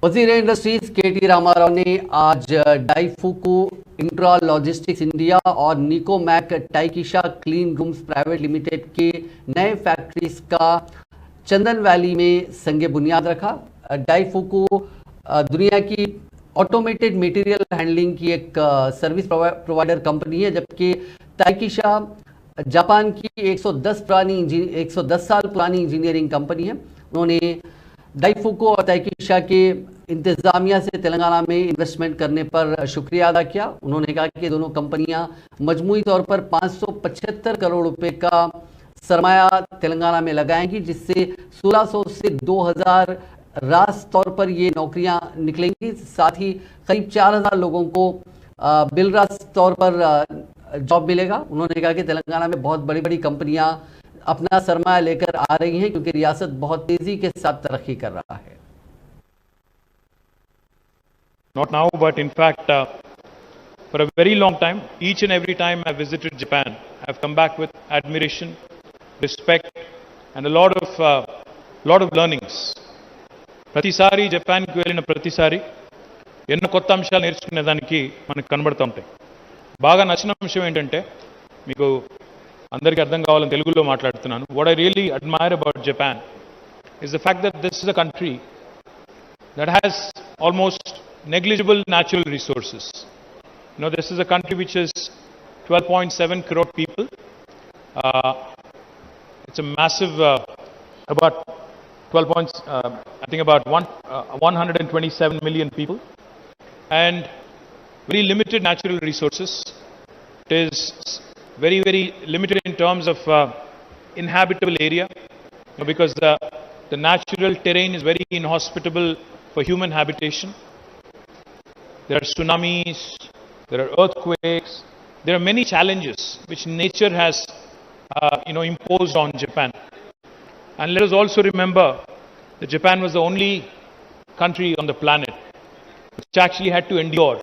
वजीर industries KT Rama Rao ने आज डाइफुकू इंट्रा लॉजिस्टिक्स इंडिया और निकोमैक टाइकिशा क्लीन रूम्स प्राइवेट लिमिटेड के नए फैक्ट्रीज का चंदन वैली में संगे बुनियाद रखा। डाइफुकू दुनिया की ऑटोमेटेड मटेरियल हैंडलिंग की एक सर्विस प्रोवाइडर कंपनी है, जबकि टाइकिशा जापान की 110 साल पुरानी इंजीनियरिंग कंपनी है। उन्होंने डाइफुकू और टाइकिशा के इंतजामिया से तेलंगाना में इन्वेस्टमेंट करने पर शुक्रिया अदा किया। उन्होंने कहा कि दोनों कंपनियां मजमूई तौर पर 575 करोड़ रुपए का सरमाया तेलंगाना में लगाएंगी, जिससे 1600 से 2000 रास तौर पर ये नौकरियां निकलेंगी। साथ ही करीब 4000 लोगों को बिलरास तौर पर जॉब मिलेगा। उन्होंने कहा कि तेलंगाना में बहुत बड़ी बड़ी कंपनियां अपना सरमाया लेकर आ रही हैं, क्योंकि रियासत बहुत तेजी के साथ तरक्की कर रहा है। Not now, but in fact, for a very long time, each and every time I visited Japan, I've come back with admiration, respect, and a lot of learnings. ప్రతిసారి జపాన్కి వెళ్ళిన ప్రతిసారి ఎన్నో కొత్త అంశాలు నేర్చుకునే దానికి మనకు కనబడుతూ ఉంటాయి. బాగా నచ్చిన అంశం ఏంటంటే, మీకు అందరికీ అర్థం కావాలని తెలుగులో మాట్లాడుతున్నాను. What I really admire about Japan is the fact that this is a country that has almost negligible natural resources. You know, this is a country which is 12.7 crore people. It's a massive, about 127 million people, and very limited natural resources. It is very, very limited in terms of inhabitable area, because the natural terrain is very inhospitable for human habitation. There are tsunamis, there are earthquakes, there are many challenges which nature has imposed on Japan. And let us also remember that Japan was the only country on the planet which actually had to endure